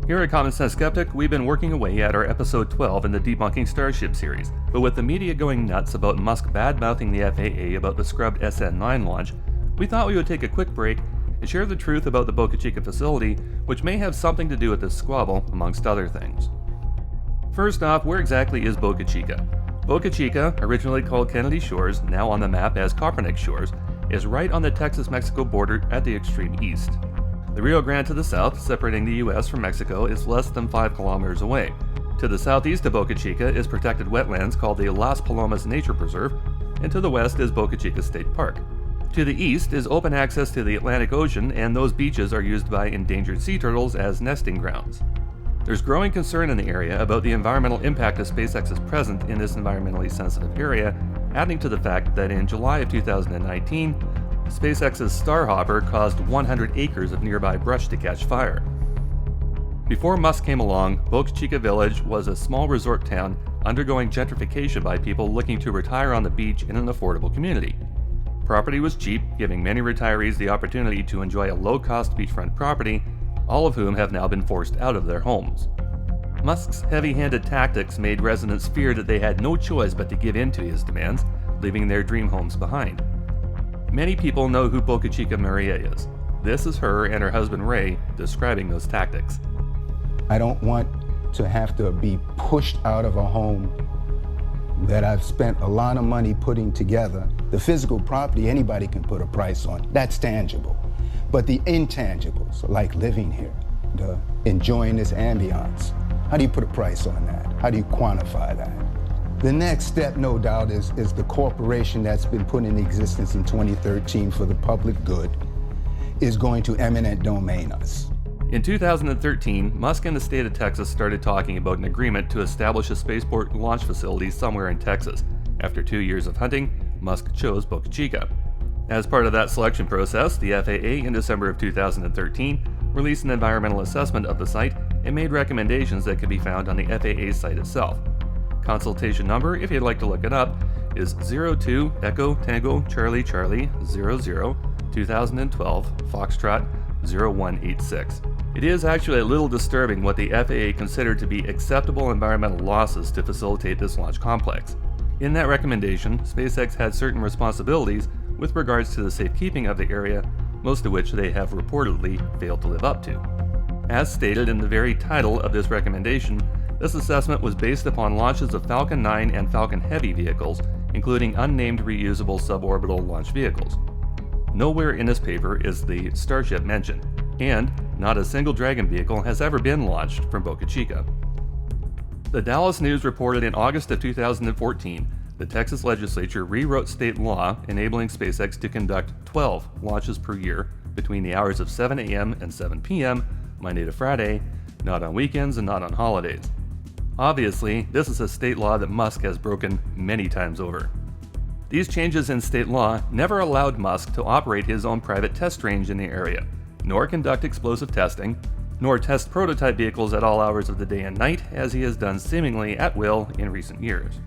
Here at Common Sense Skeptic, we've been working away at our episode 12 in the Debunking Starship series, but with the media going nuts about Musk bad-mouthing the FAA about the scrubbed SN9 launch, we thought we would take a quick break and share the truth about the Boca Chica facility, which may have something to do with this squabble, amongst other things. First off, where exactly is Boca Chica? Boca Chica, originally called Kennedy Shores, now on the map as Coppernick Shores, is right on the Texas-Mexico border at the extreme east. The Rio Grande to the south, separating the US from Mexico, is less than 5 kilometers away. To the southeast of Boca Chica is protected wetlands called the Las Palomas Nature Preserve, and to the west is Boca Chica State Park. To the east is open access to the Atlantic Ocean, and those beaches are used by endangered sea turtles as nesting grounds. There's growing concern in the area about the environmental impact of SpaceX's presence in this environmentally sensitive area, adding to the fact that in July of 2019, SpaceX's Starhopper caused 100 acres of nearby brush to catch fire. Before Musk came along, Boca Chica Village was a small resort town undergoing gentrification by people looking to retire on the beach in an affordable community. Property was cheap, giving many retirees the opportunity to enjoy a low-cost beachfront property, all of whom have now been forced out of their homes. Musk's heavy-handed tactics made residents fear that they had no choice but to give in to his demands, leaving their dream homes behind. Many people know who Boca Chica Maria is. This is her and her husband Ray describing those tactics. I don't want to have to be pushed out of a home that I've spent a lot of money putting together. The physical property, anybody can put a price on. That's tangible. But the intangibles, like living here, enjoying this ambiance, how do you put a price on that? How do you quantify that? The next step, no doubt, is the corporation that's been put in existence in 2013 for the public good is going to eminent domain us. In 2013, Musk and the state of Texas started talking about an agreement to establish a spaceport launch facility somewhere in Texas. After 2 years of hunting, Musk chose Boca Chica. As part of that selection process, the FAA in December of 2013 released an environmental assessment of the site and made recommendations that could be found on the FAA site itself. Consultation number, if you'd like to look it up, is 02 Echo Tango Charlie Charlie 00 2012 Foxtrot 0186. It is actually a little disturbing what the FAA considered to be acceptable environmental losses to facilitate this launch complex. In that recommendation, SpaceX had certain responsibilities with regards to the safekeeping of the area, most of which they have reportedly failed to live up to. As stated in the very title of this recommendation, this assessment was based upon launches of Falcon 9 and Falcon Heavy vehicles, including unnamed reusable suborbital launch vehicles. Nowhere in this paper is the Starship mentioned, and not a single Dragon vehicle has ever been launched from Boca Chica. The Dallas News reported in August of 2014, the Texas legislature rewrote state law enabling SpaceX to conduct 12 launches per year between the hours of 7 a.m. and 7 p.m., Monday to Friday, not on weekends and not on holidays. Obviously, this is a state law that Musk has broken many times over. These changes in state law never allowed Musk to operate his own private test range in the area, nor conduct explosive testing, nor test prototype vehicles at all hours of the day and night, as he has done seemingly at will in recent years.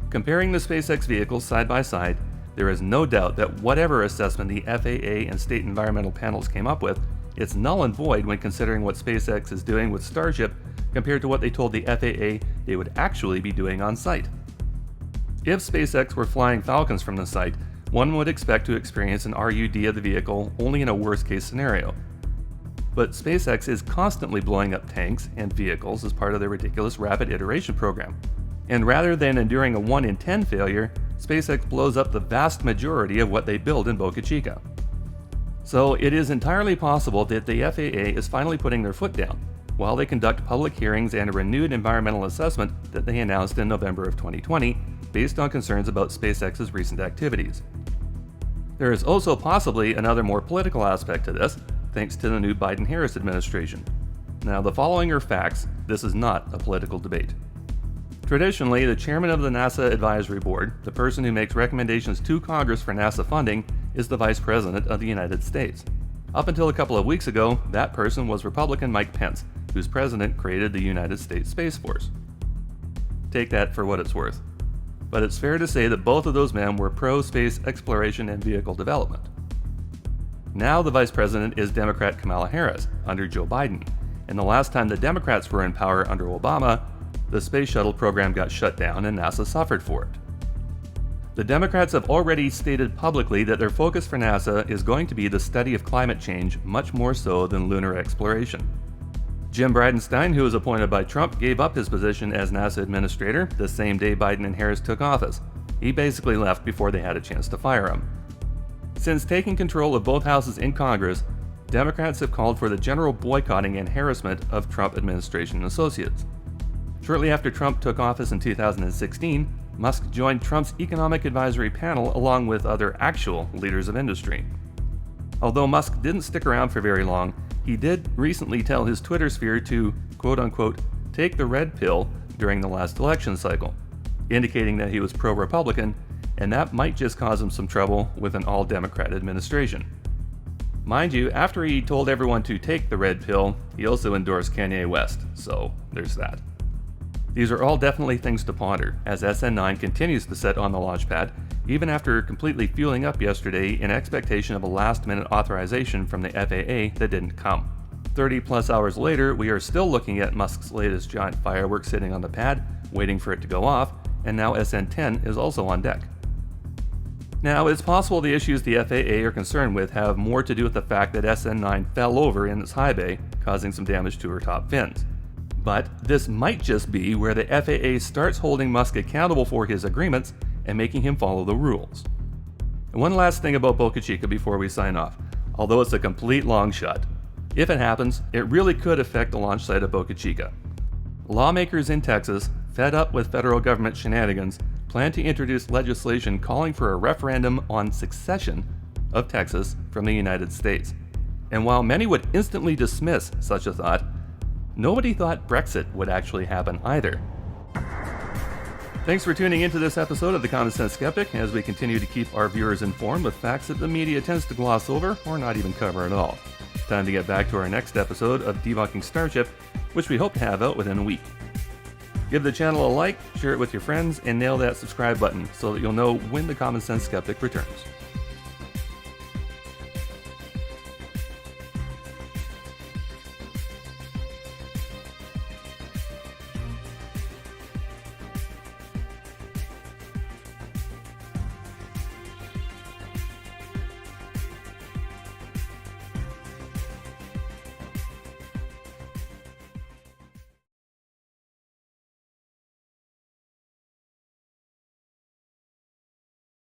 Comparing the SpaceX vehicles side by side, there is no doubt that whatever assessment the FAA and state environmental panels came up with, it's null and void when considering what SpaceX is doing with Starship compared to what they told the FAA they would actually be doing on site. If SpaceX were flying Falcons from the site, one would expect to experience an RUD of the vehicle only in a worst-case scenario. But SpaceX is constantly blowing up tanks and vehicles as part of their ridiculous rapid iteration program. And rather than enduring a 1 in 10 failure, SpaceX blows up the vast majority of what they build in Boca Chica. So it is entirely possible that the FAA is finally putting their foot down, while they conduct public hearings and a renewed environmental assessment that they announced in November of 2020, based on concerns about SpaceX's recent activities. There is also possibly another more political aspect to this, thanks to the new Biden-Harris administration. Now, the following are facts. This is not a political debate. Traditionally, the chairman of the NASA Advisory Board, the person who makes recommendations to Congress for NASA funding, is the Vice President of the United States. Up until a couple of weeks ago, that person was Republican Mike Pence, whose president created the United States Space Force. Take that for what it's worth. But it's fair to say that both of those men were pro-space exploration and vehicle development. Now the Vice President is Democrat Kamala Harris, under Joe Biden, and the last time the Democrats were in power under Obama, the space shuttle program got shut down and NASA suffered for it. The Democrats have already stated publicly that their focus for NASA is going to be the study of climate change much more so than lunar exploration. Jim Bridenstine, who was appointed by Trump, gave up his position as NASA administrator the same day Biden and Harris took office. He basically left before they had a chance to fire him. Since taking control of both houses in Congress, Democrats have called for the general boycotting and harassment of Trump administration associates. Shortly after Trump took office in 2016, Musk joined Trump's economic advisory panel along with other actual leaders of industry. Although Musk didn't stick around for very long, he did recently tell his Twitter sphere to, quote-unquote, take the red pill during the last election cycle, indicating that he was pro-Republican, and that might just cause him some trouble with an all-Democrat administration. Mind you, after he told everyone to take the red pill, he also endorsed Kanye West, so there's that. These are all definitely things to ponder, as SN9 continues to sit on the launch pad, even after completely fueling up yesterday in expectation of a last-minute authorization from the FAA that didn't come. 30 plus hours later, we are still looking at Musk's latest giant firework sitting on the pad, waiting for it to go off, and now SN10 is also on deck. Now, it's possible the issues the FAA are concerned with have more to do with the fact that SN9 fell over in its high bay, causing some damage to her top fins. But this might just be where the FAA starts holding Musk accountable for his agreements and making him follow the rules. And one last thing about Boca Chica before we sign off. Although it's a complete long shot, if it happens, it really could affect the launch site of Boca Chica. Lawmakers in Texas, fed up with federal government shenanigans, plan to introduce legislation calling for a referendum on secession of Texas from the United States. And while many would instantly dismiss such a thought, nobody thought Brexit would actually happen either. Thanks for tuning into this episode of The Common Sense Skeptic as we continue to keep our viewers informed with facts that the media tends to gloss over or not even cover at all. Time to get back to our next episode of Debunking Starship, which we hope to have out within a week. Give the channel a like, share it with your friends, and nail that subscribe button so that you'll know when The Common Sense Skeptic returns.